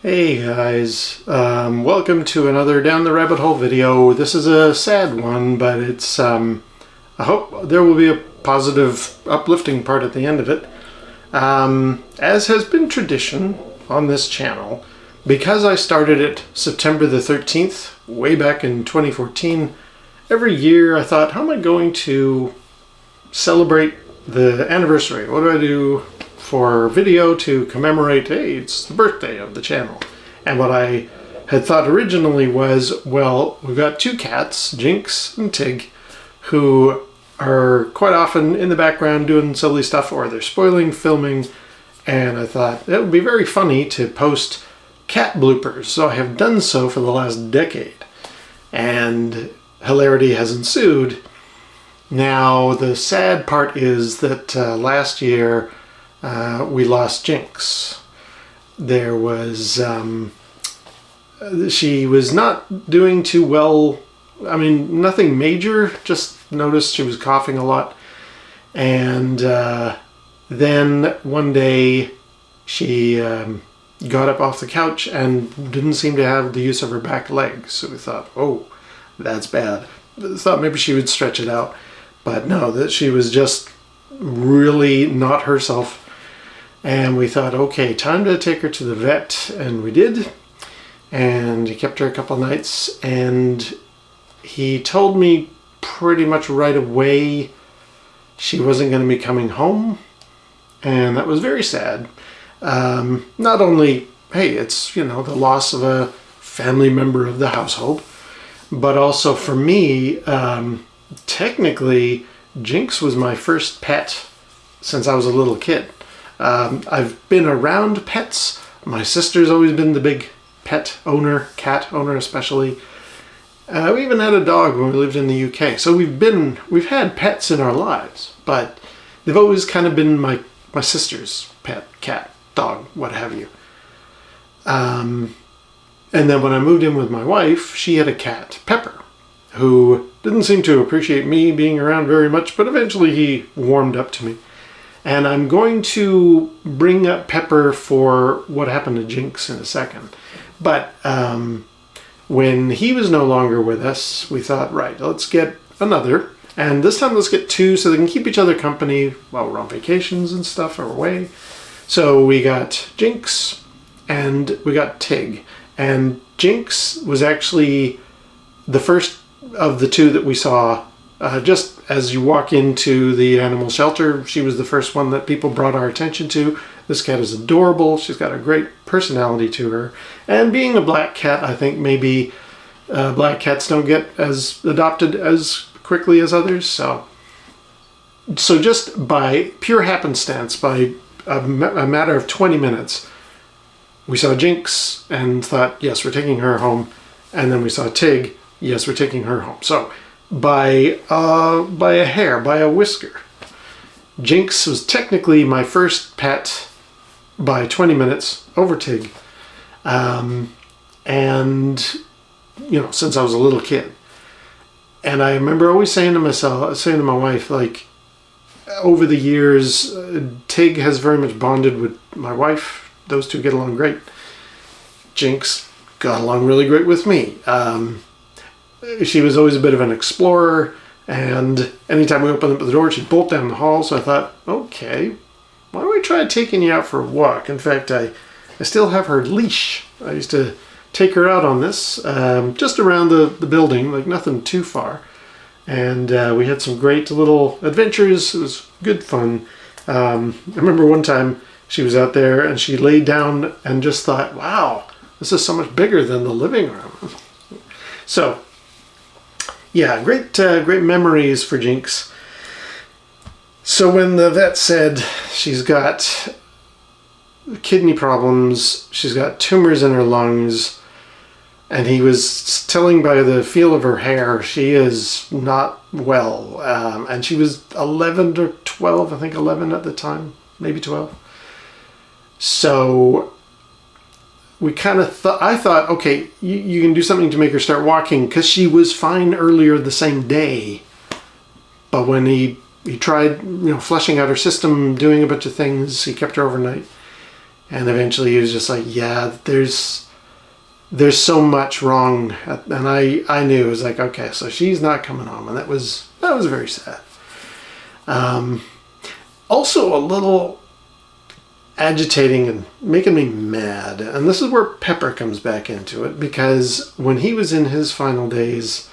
Hey guys, welcome to another Down the Rabbit Hole video. This is a sad one, but it's, I hope there will be a positive, uplifting part at the end of it. As has been tradition on this channel, because I started it September the 13th, way back in 2014, every year I thought, how am I going to celebrate the anniversary? What do I do for video to commemorate, hey, it's the birthday of the channel? And what I had thought originally was, well, we've got two cats, Jynx and Tig, who are quite often in the background doing silly stuff, or they're spoiling filming, and I thought it would be very funny to post cat bloopers. So I have done so for the last decade, and hilarity has ensued. Now, the sad part is that last year we lost Jynx. There was, she was not doing too well. I mean, nothing major, just noticed she was coughing a lot. And then one day she got up off the couch and didn't seem to have the use of her back legs. So we thought, oh, that's bad. Thought maybe she would stretch it out. But no, that she was just really not herself. And we thought, okay, time to take her to the vet. And we did. And he kept her a couple nights. And he told me pretty much right away she wasn't going to be coming home. And that was very sad. Not only, hey, it's, you know, the loss of a family member of the household, but also for me, technically, Jynx was my first pet since I was a little kid. I've been around pets. My sister's always been the big pet owner, cat owner especially. We even had a dog when we lived in the UK. So we've had pets in our lives, but they've always kind of been my sister's pet, cat, dog, what have you. And then when I moved in with my wife, she had a cat, Pepper, who didn't seem to appreciate me being around very much, but eventually he warmed up to me. And I'm going to bring up Pepper for what happened to Jynx in a second. But when he was no longer with us, we thought, right, let's get another. And this time let's get two so they can keep each other company while we're on vacations and stuff or away. So we got Jynx and we got Tig. And Jynx was actually the first of the two that we saw. Just as you walk into the animal shelter, she was the first one that people brought our attention to. This cat is adorable. She's got a great personality to her. And being a black cat, I think maybe black cats don't get as adopted as quickly as others. So just by pure happenstance, by a matter of 20 minutes, we saw Jynx and thought, yes, we're taking her home. And then we saw Tig, yes, we're taking her home. So by a hair, by a whisker, Jynx was technically my first pet by 20 minutes over Tig. And, you know, since I was a little kid. And I remember always saying to my wife, like, over the years, Tig has very much bonded with my wife. Those two get along great. Jynx got along really great with me. She was always a bit of an explorer, and anytime we opened up the door, she'd bolt down the hall. So I thought, okay, why don't we try taking you out for a walk? In fact, I still have her leash. I used to take her out on this, just around the building, like nothing too far. And we had some great little adventures. It was good fun. I remember one time she was out there and she laid down and just thought, wow, this is so much bigger than the living room. So, yeah, great memories for Jynx. So when the vet said she's got kidney problems, she's got tumors in her lungs, and he was telling by the feel of her hair she is not well. And she was 11 or 12, I think 11 at the time, maybe 12. So we kind of I thought, okay, you can do something to make her start walking, because she was fine earlier the same day. But when he tried, you know, flushing out her system, doing a bunch of things, he kept her overnight. And eventually he was just like, yeah, there's so much wrong. And I knew, it was like, okay, so she's not coming home. And that was very sad. Also a little agitating and making me mad. And this is where Pepper comes back into it, because when he was in his final days,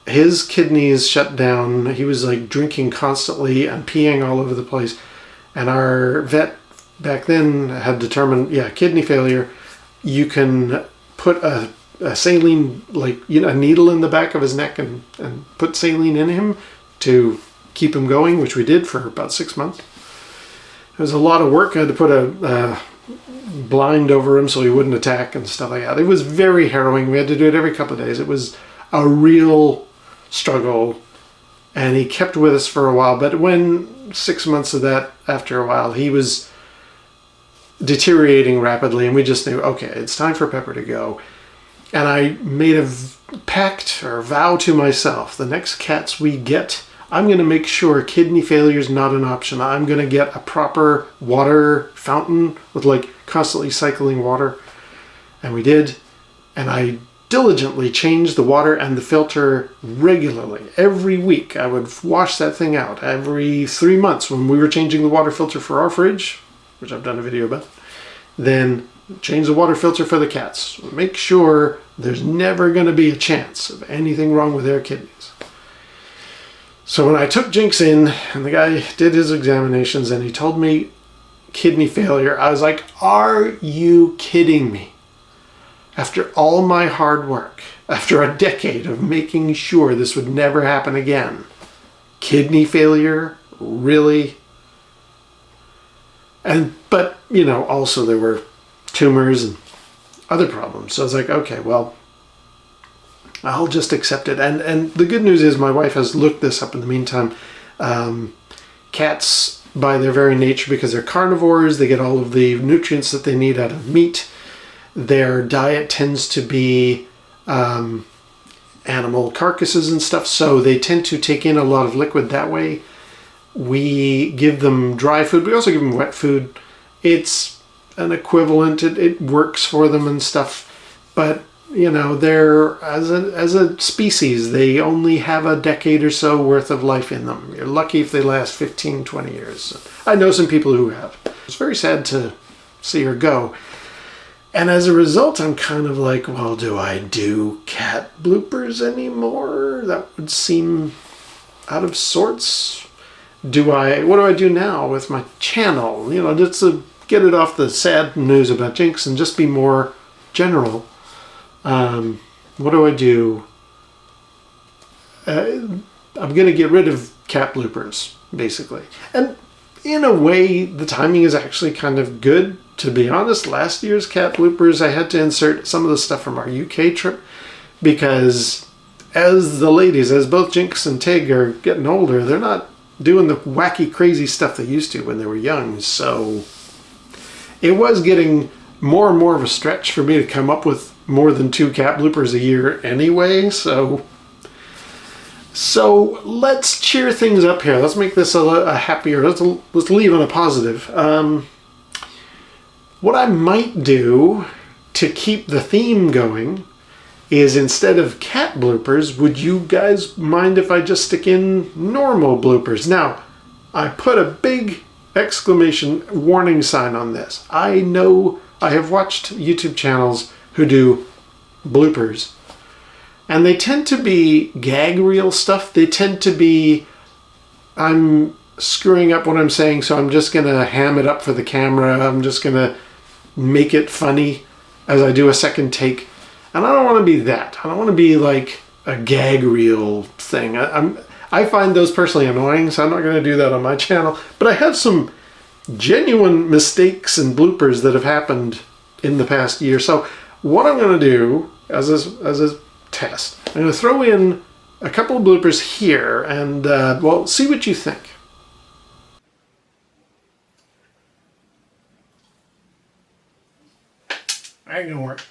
his kidneys shut down. He was like drinking constantly and peeing all over the place. And our vet back then had determined, yeah, kidney failure. You can put a saline, like, you know, a needle in the back of his neck and put saline in him to keep him going, which we did for about 6 months. It was a lot of work. I had to put a blind over him so he wouldn't attack and stuff like that. It was very harrowing. We had to do it every couple of days. It was a real struggle, and he kept with us for a while. But when 6 months of that, after a while, he was deteriorating rapidly, and we just knew, okay, it's time for Pepper to go. And I made a pact or vow to myself, the next cats we get, I'm going to make sure kidney failure is not an option. I'm going to get a proper water fountain with like constantly cycling water. And we did. And I diligently changed the water and the filter regularly. Every week I would wash that thing out. Every 3 months when we were changing the water filter for our fridge, which I've done a video about, then change the water filter for the cats. Make sure there's never going to be a chance of anything wrong with their kidneys. So when I took Jynx in and the guy did his examinations and he told me kidney failure, I was like, are you kidding me? After all my hard work, after a decade of making sure this would never happen again, kidney failure? Really? But, you know, also there were tumors and other problems. So I was like, okay, well, I'll just accept it. And the good news is my wife has looked this up in the meantime. Cats, by their very nature, because they're carnivores, they get all of the nutrients that they need out of meat. Their diet tends to be animal carcasses and stuff, so they tend to take in a lot of liquid that way. We give them dry food. We also give them wet food. It's an equivalent. It works for them and stuff. But, you know, they're, as a species, they only have a decade or so worth of life in them. You're lucky if they last 15, 20 years. I know some people who have. It's very sad to see her go. And as a result, I'm kind of like, well, do I do cat bloopers anymore? That would seem out of sorts. What do I do now with my channel? You know, just to get it off the sad news about Jynx and just be more general. What do I do? I'm going to get rid of cat bloopers, basically. And in a way, the timing is actually kind of good. To be honest, last year's cat bloopers, I had to insert some of the stuff from our UK trip because as both Jynx and Tig are getting older, they're not doing the wacky, crazy stuff they used to when they were young. So it was getting more and more of a stretch for me to come up with more than 2 cat bloopers a year anyway. So let's cheer things up here. Let's make this a happier, let's leave on a positive. What I might do to keep the theme going is, instead of cat bloopers, would you guys mind if I just stick in normal bloopers? Now, I put a big exclamation warning sign on this. I know I have watched YouTube channels who do bloopers, and they tend to be gag reel stuff. They tend to be, I'm screwing up what I'm saying, so I'm just going to ham it up for the camera. I'm just going to make it funny as I do a second take. And I don't want to be that. I don't want to be like a gag reel thing. I find those personally annoying, so I'm not going to do that on my channel. But I have some genuine mistakes and bloopers that have happened in the past year. So what I'm going to do as a test, I'm going to throw in a couple of bloopers here and, well, see what you think. That ain't going to work.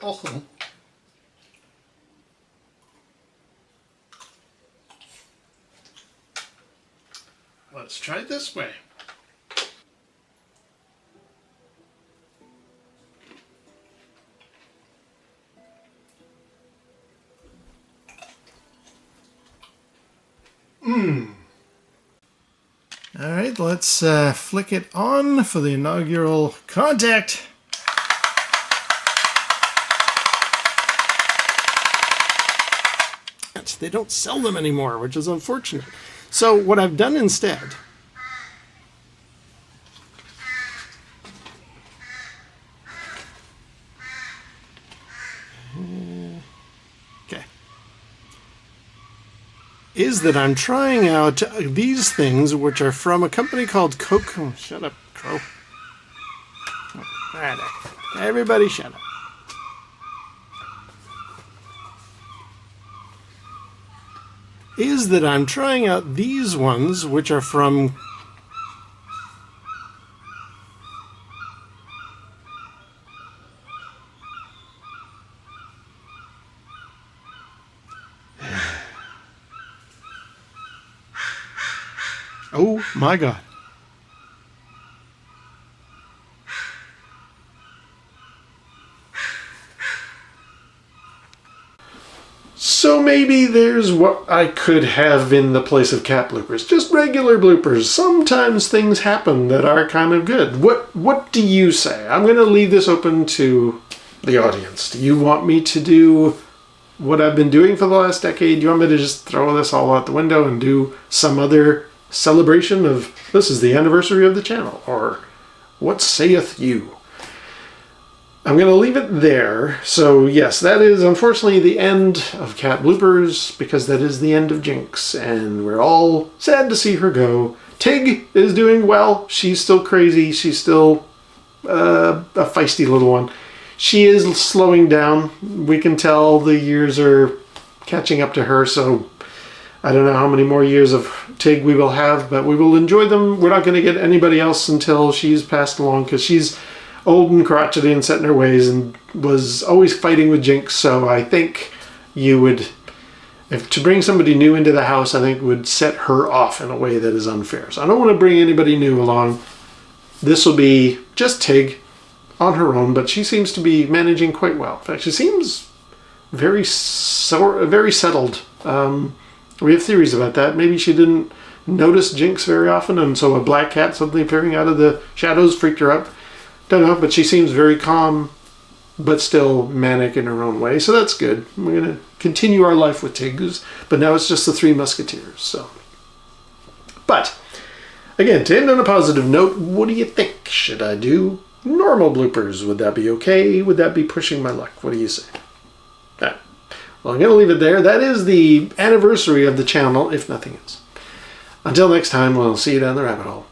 Also, let's Let's try it this way. All right, let's flick it on for the inaugural contact. They don't sell them anymore, which is unfortunate. So what I've done instead, is that I'm trying out these things, which are from a company called Coke. Shut up, Crow. All right, everybody shut up. Is that I'm trying out these ones, which are from oh my God. So maybe there's what I could have in the place of cat bloopers. Just regular bloopers. Sometimes things happen that are kind of good. What do you say? I'm going to leave this open to the audience. Do you want me to do what I've been doing for the last decade? Do you want me to just throw this all out the window and do some other celebration of this is the anniversary of the channel? Or what saith you? I'm going to leave it there. So yes, that is unfortunately the end of cat bloopers, because that is the end of Jynx, and we're all sad to see her go. Tig is doing well. She's still crazy. She's still a feisty little one. She is slowing down. We can tell the years are catching up to her, so I don't know how many more years of Tig we will have, but we will enjoy them. We're not going to get anybody else until she's passed along, because she's old and crotchety and set in her ways and was always fighting with Jynx. So I think you would, if to bring somebody new into the house, I think would set her off in a way that is unfair. So I don't want to bring anybody new along. This will be just Tig on her own, but she seems to be managing quite well. In fact, she seems very settled. We have theories about that. Maybe she didn't notice Jynx very often, and so a black cat suddenly appearing out of the shadows freaked her up. Don't know, but she seems very calm, but still manic in her own way. So that's good. We're going to continue our life with Tiggs, but now it's just the Three Musketeers. So, but again, to end on a positive note, what do you think? Should I do normal bloopers? Would that be okay? Would that be pushing my luck? What do you say? All right. Well, I'm going to leave it there. That is the anniversary of the channel, if nothing else. Until next time, we'll see you down the rabbit hole.